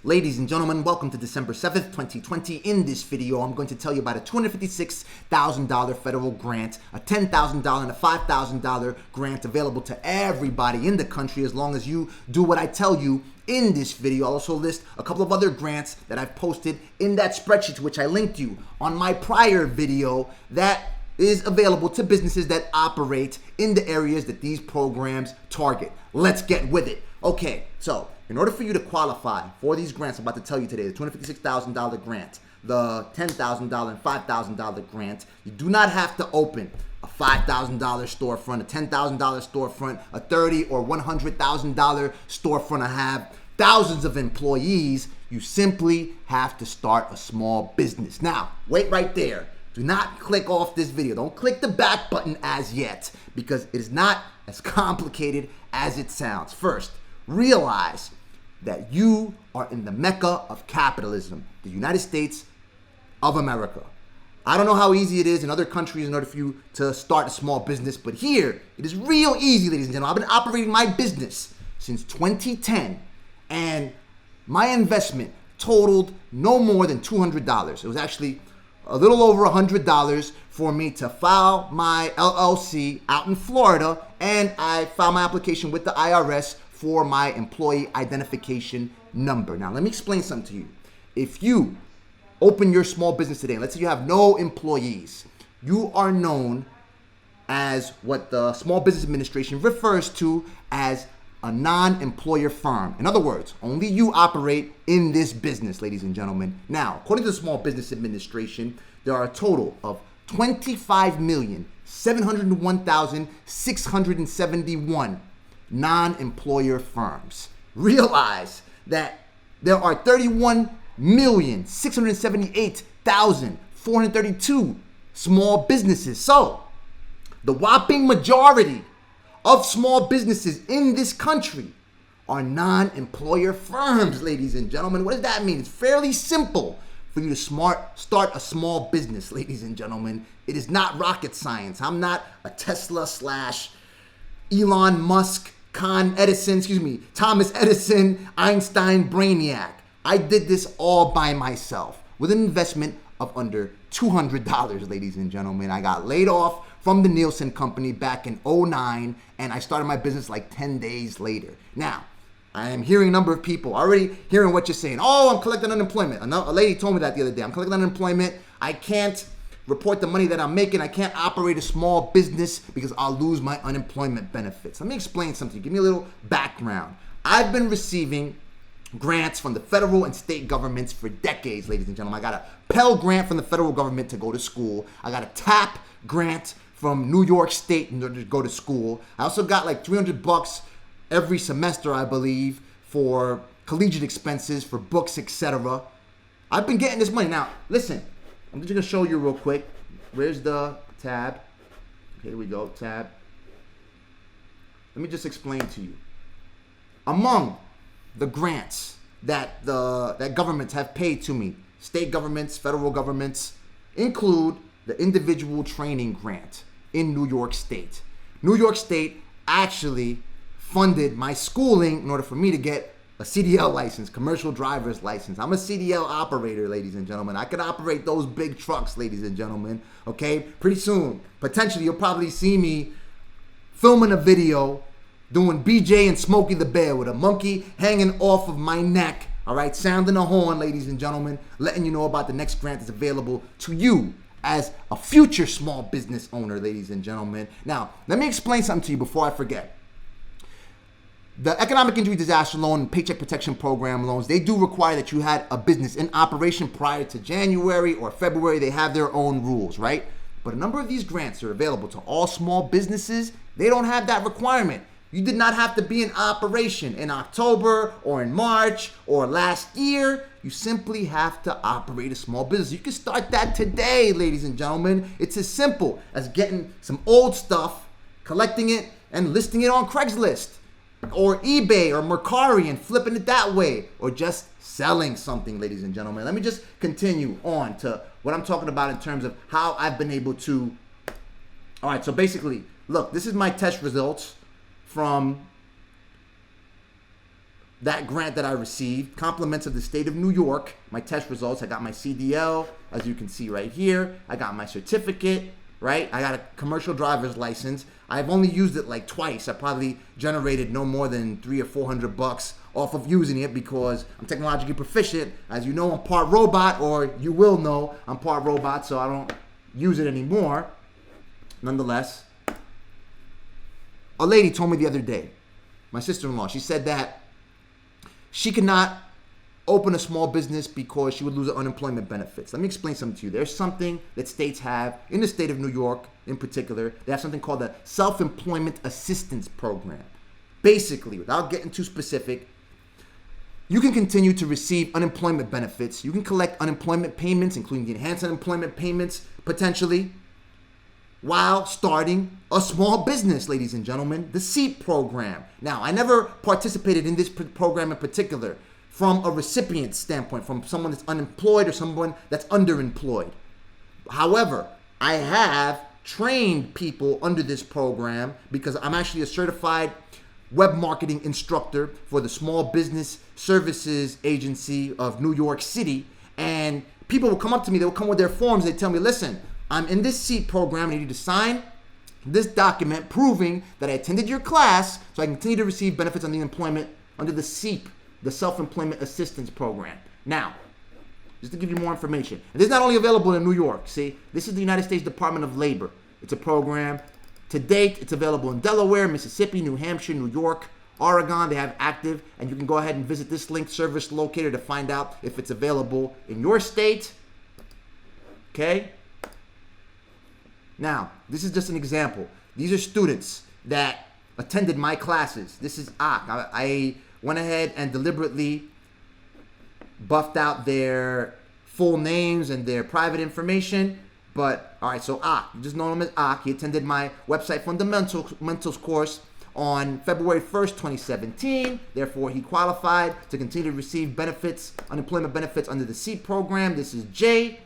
Ladies and gentlemen, welcome to December 7th, 2020. In this video, I'm going to tell you about a $256,000 federal grant, a $10,000 and a $5,000 grant available to everybody in the country as long as you do what I tell you in this video. I'll also list a couple of other grants that I've posted in that spreadsheet to which I linked you on my prior video that is available to businesses that operate in the areas that these programs target. Let's get with it. Okay, so in order for you to qualify for these grants I'm about to tell you today, the $256,000 grant, the $10,000 and $5,000 grant, you do not have to open a $5,000 storefront, a $10,000 storefront, a $30,000 or $100,000 storefront, or have thousands of employees. You simply have to start a small business. Now, wait right there. Do not click off this video. Don't click the back button as yet, because it is not as complicated as it sounds. First, realize that you are in the mecca of capitalism, the United States of America. I don't know how easy it is in other countries in order for you to start a small business, but here it is real easy, ladies and gentlemen. I've been operating my business since 2010, and my investment totaled no more than $200. It was actually a little over $100 for me to file my LLC out in Florida, and I filed my application with the IRS for my employee identification number. Now, let me explain something to you. If you open your small business today, let's say you have no employees, you are known as what the Small Business Administration refers to as a non-employer firm. In other words, only you operate in this business, ladies and gentlemen. Now, according to the Small Business Administration, there are a total of 25,701,671 non-employer firms. Realize that there are 31,678,432 small businesses. So, the whopping majority of small businesses in this country are non-employer firms, ladies and gentlemen. What does that mean? It's fairly simple for you to start a small business, ladies and gentlemen. It is not rocket science. I'm not a Tesla / Elon Musk, Thomas Edison, Einstein brainiac. I did this all by myself with an investment of under $200, ladies and gentlemen. I got laid off from the Nielsen Company back in 2009, and I started my business like 10 days later. Now, I am hearing a number of people already hearing what you're saying. Oh, I'm collecting unemployment. A lady told me that the other day. I'm collecting unemployment. I can't report the money that I'm making. I can't operate a small business because I'll lose my unemployment benefits. Let me explain something. Give me a little background. I've been receiving grants from the federal and state governments for decades, ladies and gentlemen. I got a Pell Grant from the federal government to go to school. I got a TAP grant from New York State in order to go to school. I also got like $300 every semester, I believe, for collegiate expenses, for books, etc. I've been getting this money. Now, listen, I'm just going to show you real quick. Where's the tab? Here we go, tab. Let me just explain to you. Among the grants that governments have paid to me, state governments, federal governments, include the individual training grant in New York State. New York State actually funded my schooling in order for me to get a CDL license, commercial driver's license. I'm a CDL operator, ladies and gentlemen. I can operate those big trucks, ladies and gentlemen, okay? Pretty soon, potentially, you'll probably see me filming a video doing BJ and Smokey the Bear with a monkey hanging off of my neck, all right? Sounding a horn, ladies and gentlemen, letting you know about the next grant that's available to you as a future small business owner, ladies and gentlemen. Now, let me explain something to you before I forget. The Economic Injury Disaster Loan and Paycheck Protection Program loans, they do require that you had a business in operation prior to January or February. They have their own rules, right? But a number of these grants are available to all small businesses. They don't have that requirement. You did not have to be in operation in October or in March or last year. You simply have to operate a small business. You can start that today, ladies and gentlemen. It's as simple as getting some old stuff, collecting it, and listing it on Craigslist or eBay or Mercari and flipping it that way, or just selling something, ladies and gentlemen. Let me just continue on to what I'm talking about in terms of how I've been able to. All right, so basically, look, this is my test results from that grant that I received, compliments of the state of New York, my test results. I got my CDL, as you can see right here. I got my certificate, right? I got a commercial driver's license. I've only used it like twice. I probably generated no more than $300 or $400 off of using it because I'm technologically proficient. As you know, I'm part robot, or you will know I'm part robot, so I don't use it anymore. Nonetheless, a lady told me the other day, my sister-in-law, she said that she could not open a small business because she would lose her unemployment benefits. Let me explain something to you. There's something that states have, in the state of New York in particular, they have something called the Self-Employment Assistance Program. Basically, without getting too specific, you can continue to receive unemployment benefits. You can collect unemployment payments, including the enhanced unemployment payments, potentially, while starting a small business, ladies and gentlemen, the SEEP program. Now, I never participated in this program in particular from a recipient standpoint, from someone that's unemployed or someone that's underemployed. However, I have trained people under this program because I'm actually a certified web marketing instructor for the Small Business Services Agency of New York City. And people will come up to me, they will come with their forms, they tell me, listen, I'm in this SEEP program, I need you to sign this document proving that I attended your class so I can continue to receive benefits on the employment under the SEEP, the Self-Employment Assistance Program. Now, just to give you more information, and this is not only available in New York, see, this is the United States Department of Labor. It's a program. To date, it's available in Delaware, Mississippi, New Hampshire, New York, Oregon. They have active, and you can go ahead and visit this link, service locator, to find out if it's available in your state. Okay? Now, this is just an example. These are students that attended my classes. This is Ak. I went ahead and deliberately buffed out their full names and their private information. But, all right, so Ak, you just know him as Ak. He attended my website fundamentals course on February 1st, 2017. Therefore, he qualified to continue to receive benefits, unemployment benefits under the SEEP program. This is Jay.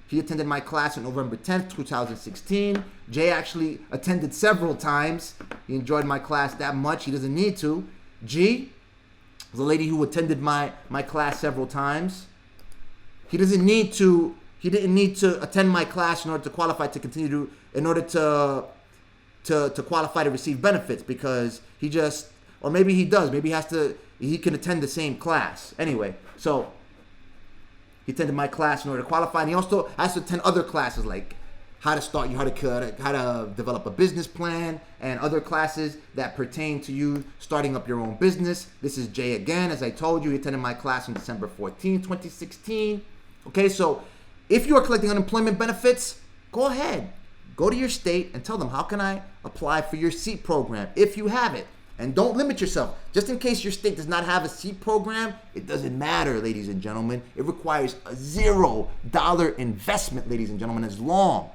He attended my class on November 10th, 2016. Jay actually attended several times. He enjoyed my class that much. He doesn't need to. G was a lady who attended my class several times. He didn't need to attend my class in order to qualify to continue to, in order to qualify to receive benefits, because he just, or maybe he does, maybe he can attend the same class. Anyway, so he attended my class in order to qualify, and he also has to attend other classes like how to develop a business plan and other classes that pertain to you starting up your own business. This is Jay again. As I told you, he attended my class on December 14, 2016. Okay, so if you are collecting unemployment benefits, go ahead. Go to your state and tell them, how can I apply for your SEEP program if you have it? And don't limit yourself. Just in case your state does not have a SEEP program, it doesn't matter, ladies and gentlemen. It requires a $0 investment, ladies and gentlemen, as long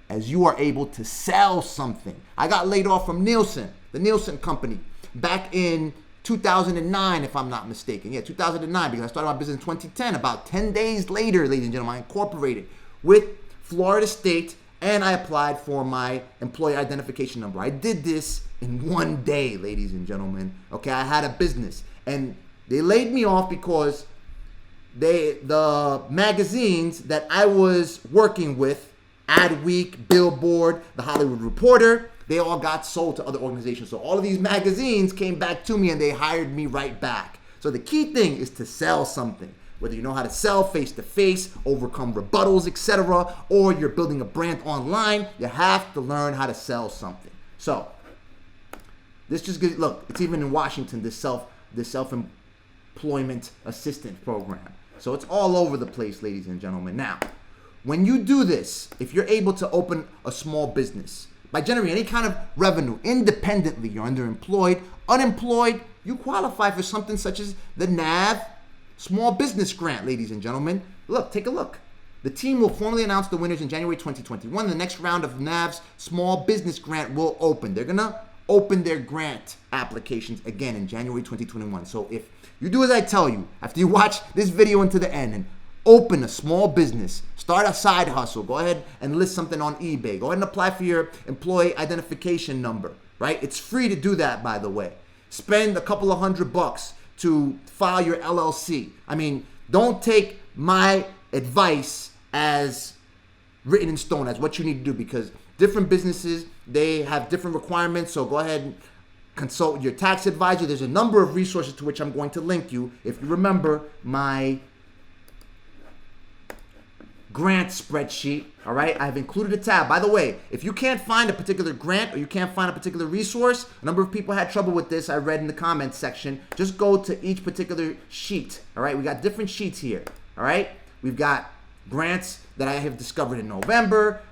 as you are able to sell something. I got laid off from Nielsen, the Nielsen company, back in 2009, if I'm not mistaken. Yeah, 2009, because I started my business in 2010. About 10 days later, ladies and gentlemen, I incorporated with Florida State, and I applied for my employee identification number. I did this in one day, ladies and gentlemen. Okay, I had a business, and they laid me off because the magazines that I was working with, Adweek, Billboard, The Hollywood Reporter, they all got sold to other organizations. So all of these magazines came back to me and they hired me right back. So the key thing is to sell something. Whether you know how to sell face-to-face, overcome rebuttals, etc., or you're building a brand online, you have to learn how to sell something. So this just gives, look, it's even in Washington, this self-employment assistance program. So it's all over the place, ladies and gentlemen. Now, when you do this, if you're able to open a small business by generating any kind of revenue independently, you're underemployed, unemployed, you qualify for something such as the NAV Small Business Grant, ladies and gentlemen. Look, take a look. The team will formally announce the winners in January 2021. The next round of NAV's Small Business Grant will open. They're going to open their grant applications again in January 2021. So if you do as I tell you, after you watch this video until the end and open a small business, start a side hustle, go ahead and list something on eBay, go ahead and apply for your employee identification number, right? It's free to do that, by the way. Spend a couple of $100 to file your LLC. I mean, don't take my advice as written in stone as what you need to do, because different businesses, they have different requirements. So go ahead and consult your tax advisor. There's a number of resources to which I'm going to link you. If you remember my grant spreadsheet, all right, I've included a tab. By the way, if you can't find a particular grant or you can't find a particular resource, a number of people had trouble with this, I read in the comments section. Just go to each particular sheet, all right? We got different sheets here, all right? We've got grants that I have discovered in November,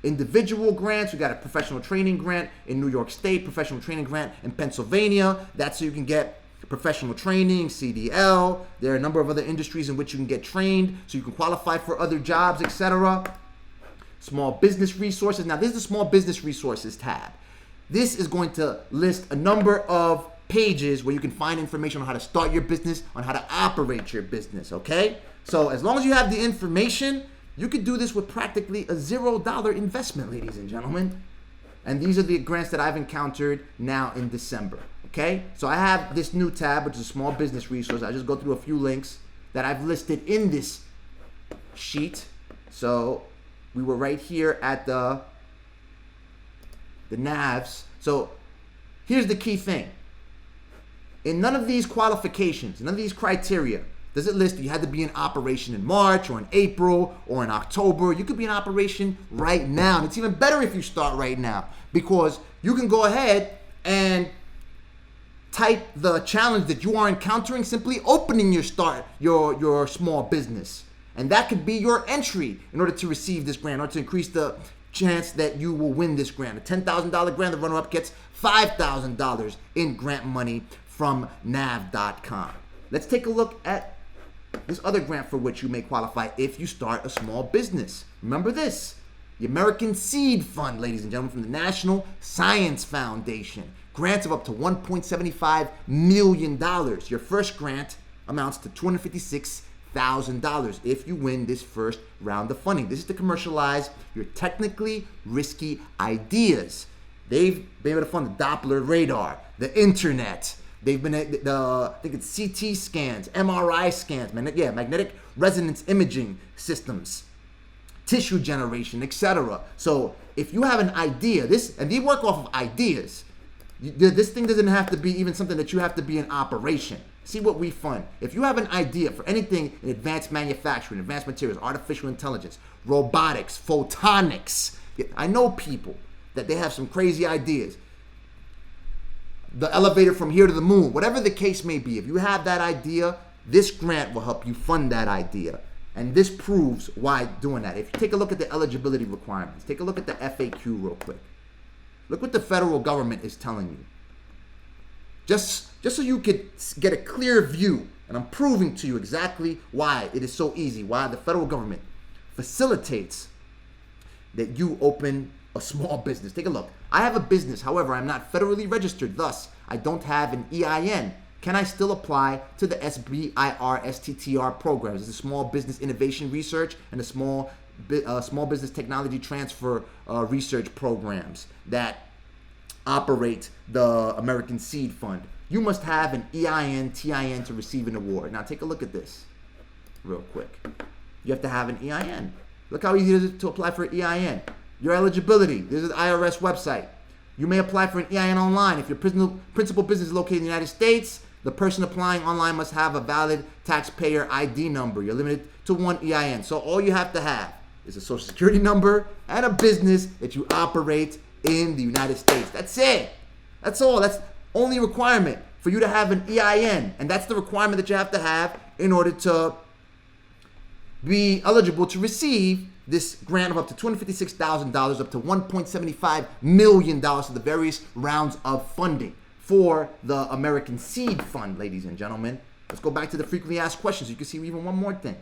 individual grants. We got a professional training grant in New York State, professional training grant in Pennsylvania. That's so you can get professional training, CDL. There are a number of other industries in which you can get trained so you can qualify for other jobs, etc. Small business resources. Now, this is the small business resources tab. This is going to list a number of pages where you can find information on how to start your business, on how to operate your business, okay? So as long as you have the information, you could do this with practically a $0 investment, ladies and gentlemen. And these are the grants that I've encountered now in December, okay? So I have this new tab, which is a small business resource. I just go through a few links that I've listed in this sheet. So we were right here at the NAVs. So here's the key thing. In none of these qualifications, none of these criteria, does it list you had to be in operation in March or in April or in October. You could be in operation right now. And it's even better if you start right now, because you can go ahead and type the challenge that you are encountering, simply opening your small business. And that could be your entry in order to receive this grant, or to increase the chance that you will win this grant. A $10,000 grant, the runner-up gets $5,000 in grant money from nav.com. Let's take a look at this other grant for which you may qualify if you start a small business. Remember this, the American Seed Fund, ladies and gentlemen, from the National Science Foundation. Grants of up to $1.75 million. Your first grant amounts to $256,000 if you win this first round of funding. This is to commercialize your technically risky ideas. They've been able to fund the Doppler radar, the internet. They've been at I think it's CT scans, MRI scans, magnetic resonance imaging systems, tissue generation, etc. So if you have an idea, and they work off of ideas. This thing doesn't have to be even something that you have to be in operation. See what we fund. If you have an idea for anything in advanced manufacturing, advanced materials, artificial intelligence, robotics, photonics, I know people that they have some crazy ideas. The elevator from here to the moon, whatever the case may be, if you have that idea, this grant will help you fund that idea. And this proves why doing that. If you take a look at the eligibility requirements, take a look at the FAQ real quick. Look what the federal government is telling you. Just so you could get a clear view, and I'm proving to you exactly why it is so easy, why the federal government facilitates that you open a small business. Take a look. I have a business, however, I'm not federally registered, thus I don't have an EIN. Can I still apply to the SBIR STTR programs? It's a Small Business Innovation Research and a Small Business Technology Transfer Research programs that operate the American Seed Fund. You must have an EIN, TIN to receive an award. Now take a look at this real quick. You have to have an EIN. Look how easy it is to apply for an EIN. Your eligibility. This is the IRS website. You may apply for an EIN online. If your principal business is located in the United States, the person applying online must have a valid taxpayer ID number. You're limited to one EIN. So all you have to have is a social security number and a business that you operate in the United States. That's it. That's all. That's only requirement for you to have an EIN. And that's the requirement that you have to have in order to be eligible to receive this grant of up to $256,000 up to $1.75 million to the various rounds of funding for the American Seed Fund, ladies and gentlemen. Let's go back to the frequently asked questions. You can see even one more thing.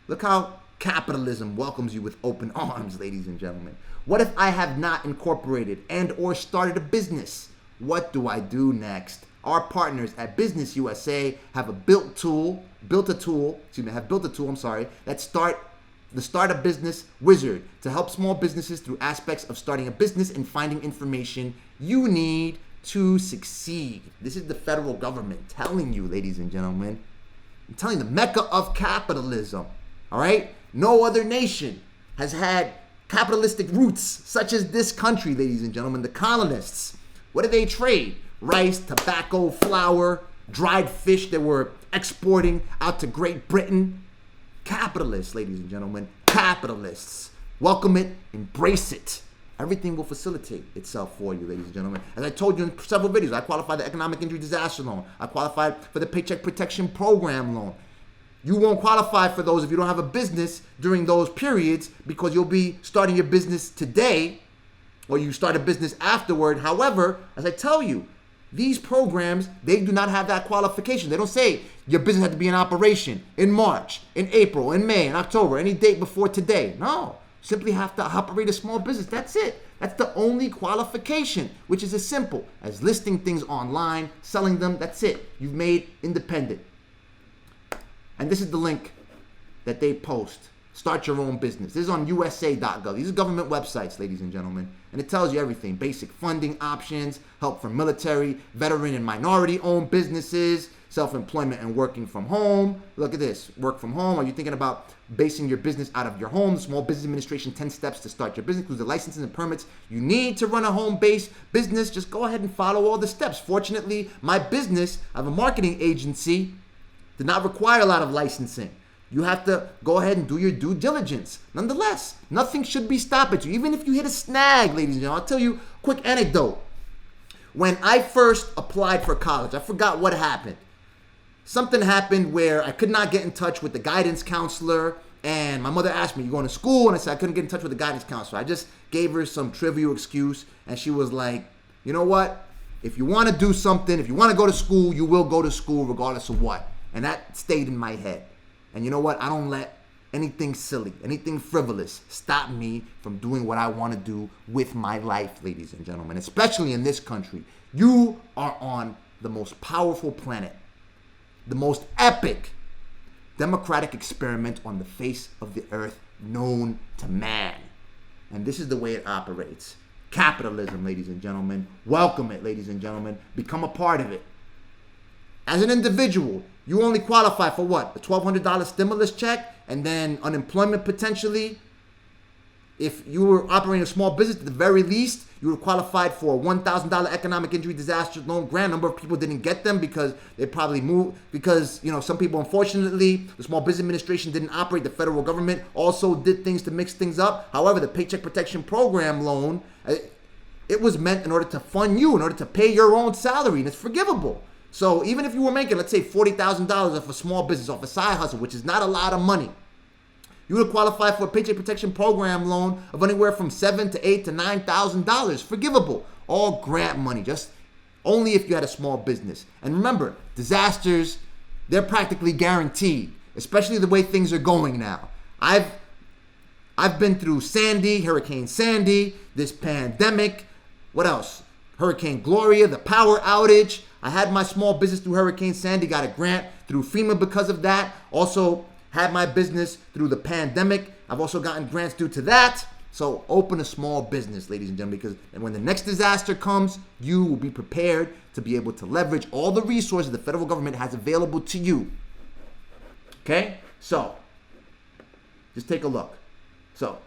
Look how capitalism welcomes you with open arms, ladies and gentlemen. What if I have not incorporated and or started a business? What do I do next? Our partners at Business USA have built a tool that the Start a Business Wizard to help small businesses through aspects of starting a business and finding information you need to succeed. This is the federal government telling you, ladies and gentlemen. I'm telling you, the mecca of capitalism. All right? No other nation has had capitalistic roots such as this country, ladies and gentlemen. The colonists, what did they trade? Rice, tobacco, flour, dried fish that were exporting out to Great Britain. Capitalists, ladies and gentlemen, capitalists. Welcome it, embrace it. Everything will facilitate itself for you, ladies and gentlemen. As I told you in several videos, I qualified the Economic Injury Disaster Loan. I qualified for the Paycheck Protection Program loan. You won't qualify for those if you don't have a business during those periods, because you'll be starting your business today or you start a business afterward. However, as I tell you, these programs, they do not have that qualification. They don't say your business had to be in operation in March, in April, in May, in October, any date before today. No. Simply have to operate a small business. That's it. That's the only qualification, which is as simple as listing things online, selling them. That's it. You've made independent. And this is the link that they post. Start your own business. This is on USA.gov. These are government websites, ladies and gentlemen. And it tells you everything. Basic funding options, help for military, veteran and minority-owned businesses, self-employment and working from home. Look at this. Work from home. Are you thinking about basing your business out of your home? The Small Business Administration 10 steps to start your business includes the licenses and permits you need to run a home-based business. Just go ahead and follow all the steps. Fortunately, my business, I have a marketing agency, did not require a lot of licensing. You have to go ahead and do your due diligence. Nonetheless, nothing should be stopping you. Even if you hit a snag, ladies and gentlemen. I'll tell you a quick anecdote. When I first applied for college, I forgot what happened. Something happened where I could not get in touch with the guidance counselor, and my mother asked me, "You going to school?" And I said I couldn't get in touch with the guidance counselor. I just gave her some trivial excuse, and she was like, "You know what? If you want to do something, if you want to go to school, you will go to school regardless of what." And that stayed in my head. And you know what? I don't let anything silly, anything frivolous stop me from doing what I want to do with my life, ladies and gentlemen, especially in this country. You are on the most powerful planet, the most epic democratic experiment on the face of the earth known to man. And this is the way it operates. Capitalism, ladies and gentlemen. Welcome it, ladies and gentlemen. Become a part of it. As an individual, you only qualify for what? A $1,200 stimulus check and then unemployment potentially. If you were operating a small business, at the very least, you were qualified for a $1,000 economic injury disaster loan grant. A number of people didn't get them because they probably moved, because, some people, unfortunately, the Small Business Administration didn't operate. The federal government also did things to mix things up. However, the Paycheck Protection Program loan, it was meant in order to fund you, in order to pay your own salary, and it's forgivable. So even if you were making, let's say, $40,000 off a small business, off a side hustle, which is not a lot of money, you would qualify for a Paycheck Protection Program loan of anywhere from $7,000 to $8,000 to $9,000. Forgivable. All grant money, just only if you had a small business. And remember, disasters, they're practically guaranteed, especially the way things are going now. I've been through Sandy, Hurricane Sandy, this pandemic. What else? Hurricane Gloria, the power outage. I had my small business through Hurricane Sandy, got a grant through FEMA because of that. Also had my business through the pandemic. I've also gotten grants due to that. So open a small business, ladies and gentlemen, because when the next disaster comes, you will be prepared to be able to leverage all the resources the federal government has available to you. Okay? So, just take a look. So,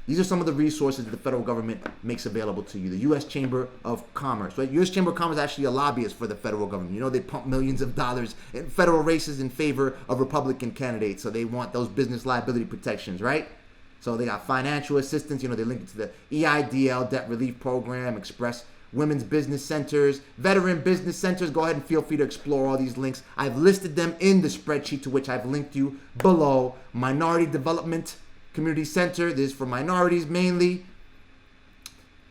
these are some of the resources that the federal government makes available to you. The U.S. Chamber of Commerce, right? U.S. Chamber of Commerce is actually a lobbyist for the federal government. They pump millions of dollars in federal races in favor of Republican candidates. So they want those business liability protections, right? So they got financial assistance. They link it to the EIDL debt relief program, Express Women's Business Centers, Veteran Business Centers. Go ahead and feel free to explore all these links. I've listed them in the spreadsheet to which I've linked you below. Minority Development Community Center, this is for minorities mainly.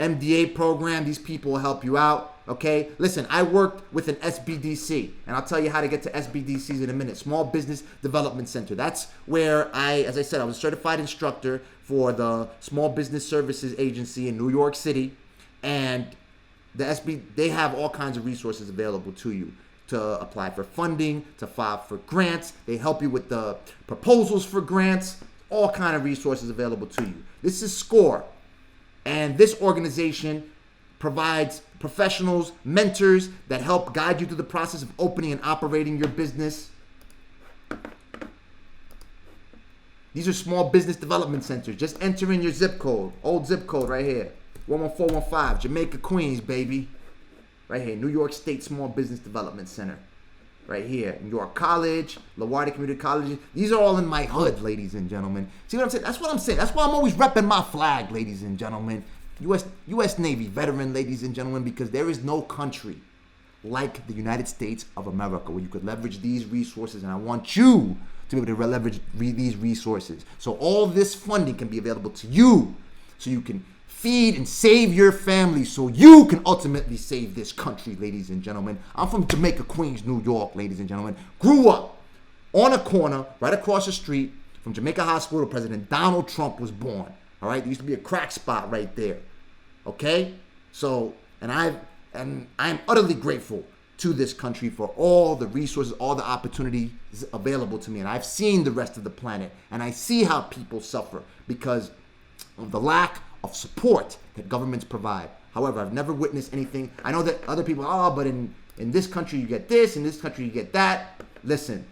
MDA program, these people will help you out, okay? Listen, I worked with an SBDC, and I'll tell you how to get to SBDCs in a minute. Small Business Development Center. That's where as I said, I was a certified instructor for the Small Business Services Agency in New York City, and they have all kinds of resources available to you to apply for funding, to file for grants. They help you with the proposals for grants. All kind of resources available to you. This is SCORE. And this organization provides professionals, mentors that help guide you through the process of opening and operating your business. These are small business development centers. Just enter in your zip code, old zip code right here, 11415, Jamaica, Queens, baby. Right here, New York State Small Business Development Center. Right here, New York College, LaGuardia Community College. These are all in my hood, ladies and gentlemen. See what I'm saying? That's what I'm saying. That's why I'm always repping my flag, ladies and gentlemen. U.S. Navy veteran, ladies and gentlemen, because there is no country like the United States of America where you could leverage these resources, and I want you to be able to leverage these resources. So all this funding can be available to you, so you can feed and save your family, so you can ultimately save this country, ladies and gentlemen. I'm from Jamaica, Queens, New York, ladies and gentlemen. Grew up on a corner right across the street from Jamaica Hospital. President Donald Trump was born. All right, there used to be a crack spot right there. Okay, so I'm utterly grateful to this country for all the resources, all the opportunities available to me. And I've seen the rest of the planet, and I see how people suffer because of the lack of support that governments provide. However, I've never witnessed anything. I know that other people, but in this country you get this, in this country you get that. Listen,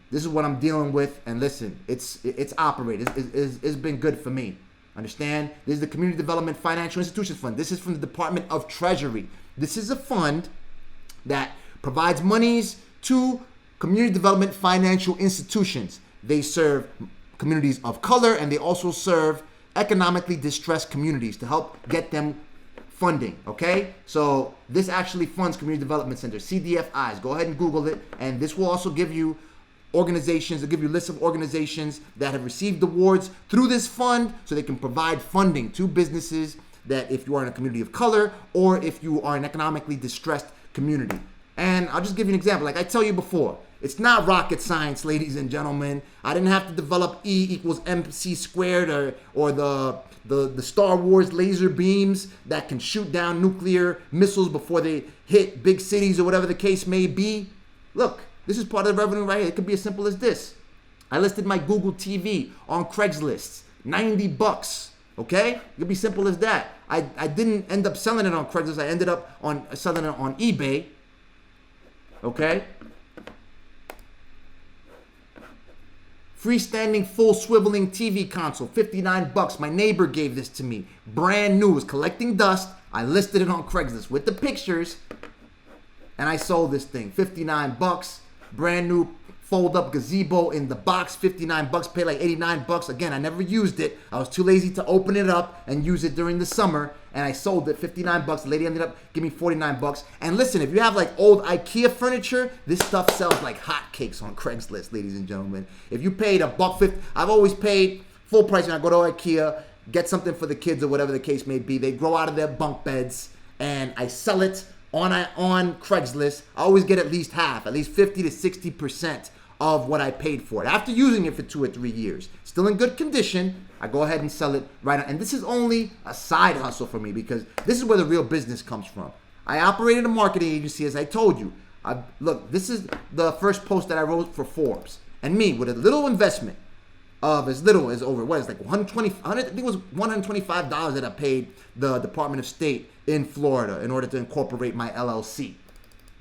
this is what I'm dealing with, and listen, it's operated. It's been good for me. Understand? This is the Community Development Financial Institutions Fund. This is from the Department of Treasury. This is a fund that provides monies to community development financial institutions. They serve communities of color, and they also serve economically distressed communities to help get them funding, okay? So this actually funds community development centers, CDFIs. Go ahead and Google it, and this will also give you organizations, they'll give you lists of organizations that have received awards through this fund so they can provide funding to businesses that if you are in a community of color or if you are an economically distressed community. And I'll just give you an example. Like I tell you before, it's not rocket science, ladies and gentlemen. I didn't have to develop E equals MC squared or the Star Wars laser beams that can shoot down nuclear missiles before they hit big cities or whatever the case may be. Look, this is part of the revenue right here. It could be as simple as this. I listed my Google TV on Craigslist, $90. Okay? It could be simple as that. I didn't end up selling it on Craigslist. I ended up selling it on eBay. Okay? Freestanding full swiveling TV console, $59. My neighbor gave this to me. Brand new. It was collecting dust. I listed it on Craigslist with the pictures. And I sold this thing. $59. Brand new fold up gazebo in the box. $59. Paid like $89. Again, I never used it. I was too lazy to open it up and use it during the summer. And I sold it $59. The lady ended up giving me $49. And listen, if you have like old IKEA furniture, this stuff sells like hotcakes on Craigslist, ladies and gentlemen. If you paid $1.50, I've always paid full price when I go to IKEA, get something for the kids or whatever the case may be. They grow out of their bunk beds, and I sell it on Craigslist. I always get at least half, at least 50 to 60% of what I paid for it. After using it for 2 or 3 years, still in good condition, I go ahead and sell it right now. And this is only a side hustle for me because this is where the real business comes from. I operated a marketing agency, as I told you. Look, this is the first post that I wrote for Forbes. And me, with a little investment of as little as over, I think it was $125 that I paid the Department of State in Florida in order to incorporate my LLC.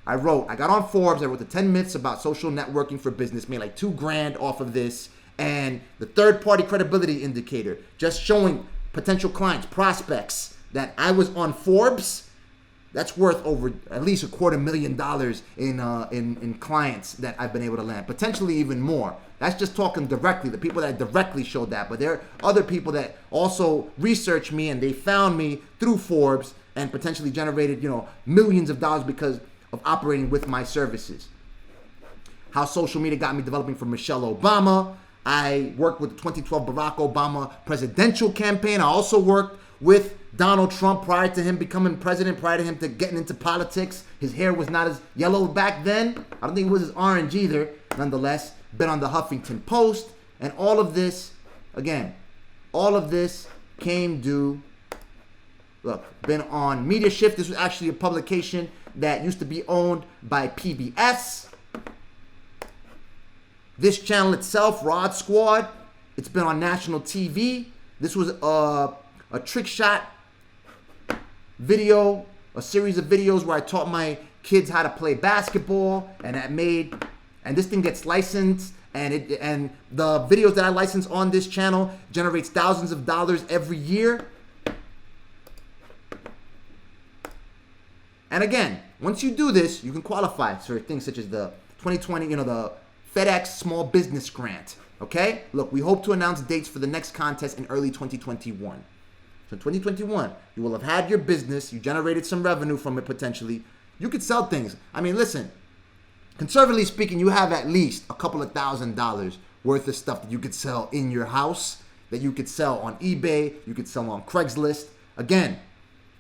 I got on Forbes, I wrote the 10 myths about social networking for business, made like $2,000 off of this. And the third-party credibility indicator, just showing potential clients, prospects, that I was on Forbes, that's worth over at least $250,000 in clients that I've been able to land, potentially even more. That's just talking directly, the people that directly showed that. But there are other people that also researched me and they found me through Forbes and potentially generated, millions of dollars because of operating with my services. How social media got me developing for Michelle Obama. I worked with the 2012 Barack Obama presidential campaign. I also worked with Donald Trump prior to him becoming president, prior to him getting into politics. His hair was not as yellow back then. I don't think it was as orange either. Nonetheless, been on the Huffington Post. And all of this, again, came due. Look, been on Media Shift. This was actually a publication that used to be owned by PBS. This channel itself, Rod Squad, it's been on national TV. This was a trick shot a series of videos where I taught my kids how to play basketball, and this thing gets licensed, and the videos that I license on this channel generates thousands of dollars every year. And again, once you do this, you can qualify for things such as the 2020, the FedEx Small Business Grant. Okay? Look, we hope to announce dates for the next contest in early 2021. So in 2021, you will have had your business, you generated some revenue from it potentially. You could sell things. I mean, listen, conservatively speaking, you have at least a couple of $1,000s worth of stuff that you could sell in your house, that you could sell on eBay, you could sell on Craigslist. Again,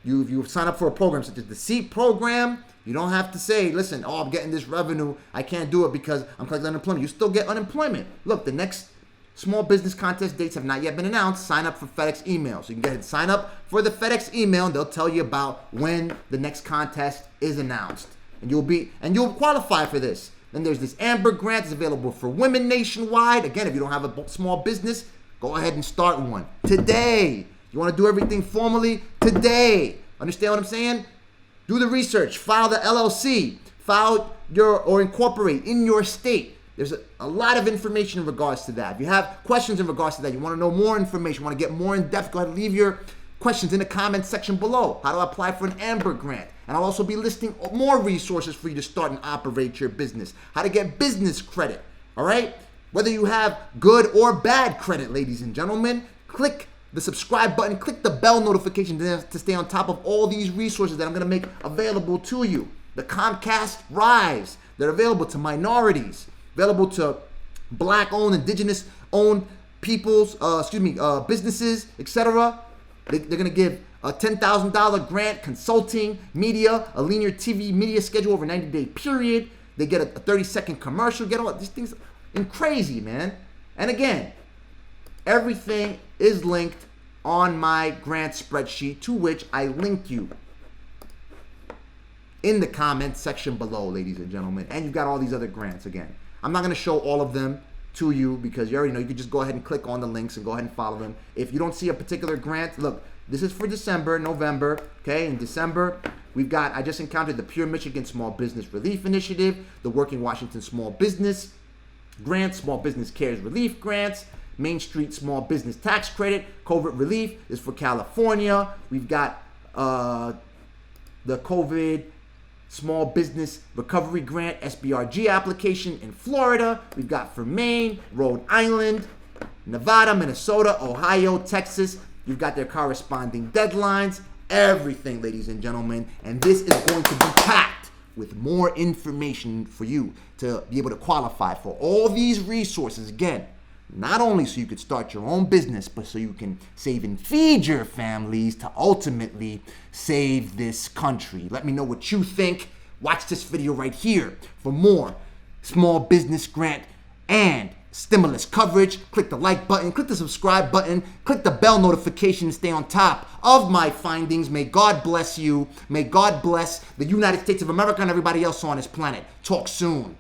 you sign up for a program such as the SEAT program, you don't have to say, listen, I'm getting this revenue, I can't do it because I'm collecting unemployment. You still get unemployment. Look, the next small business contest dates have not yet been announced. Sign up for FedEx email. So you can go ahead and sign up for the FedEx email, and they'll tell you about when the next contest is announced. And you'll qualify for this. Then there's this Amber Grant that's available for women nationwide. Again, if you don't have a small business, go ahead and start one today. You want to do everything formally? Today. Understand what I'm saying? Do the research. File the LLC. Or incorporate in your state. There's a lot of information in regards to that. If you have questions in regards to that, you want to know more information, want to get more in depth, go ahead and leave your questions in the comment section below. How to apply for an Amber Grant. And I'll also be listing more resources for you to start and operate your business. How to get business credit. All right? Whether you have good or bad credit, ladies and gentlemen, click the subscribe button, click the bell notification to stay on top of all these resources that I'm going to make available to you. The Comcast Rise, they're available to minorities, available to black-owned, indigenous-owned people's, businesses, etc. They're going to give a $10,000 grant, consulting, media, a linear TV media schedule over a 90-day period. They get a 30-second commercial, get all these things. Crazy, man. And again, everything is linked on my grant spreadsheet, to which I link you in the comment section below, ladies and gentlemen. And you've got all these other grants again. I'm not going to show all of them to you because you already know. You can just go ahead and click on the links and go ahead and follow them. If you don't see a particular grant, look, this is for December, November, okay? In December, I just encountered the Pure Michigan Small Business Relief Initiative, the Working Washington Small Business Grant, Small Business Cares Relief Grants, Main Street Small Business Tax Credit, COVID Relief is for California. We've got the COVID Small Business Recovery Grant, SBRG application in Florida. We've got for Maine, Rhode Island, Nevada, Minnesota, Ohio, Texas. You've got their corresponding deadlines, everything, ladies and gentlemen. And this is going to be packed with more information for you to be able to qualify for all these resources. Again, not only so you could start your own business, but so you can save and feed your families to ultimately save this country. Let me know what you think. Watch this video right here for more small business grant and stimulus coverage. Click the like button, click the subscribe button, click the bell notification to stay on top of my findings. May God bless you. May God bless the United States of America and everybody else on this planet. Talk soon.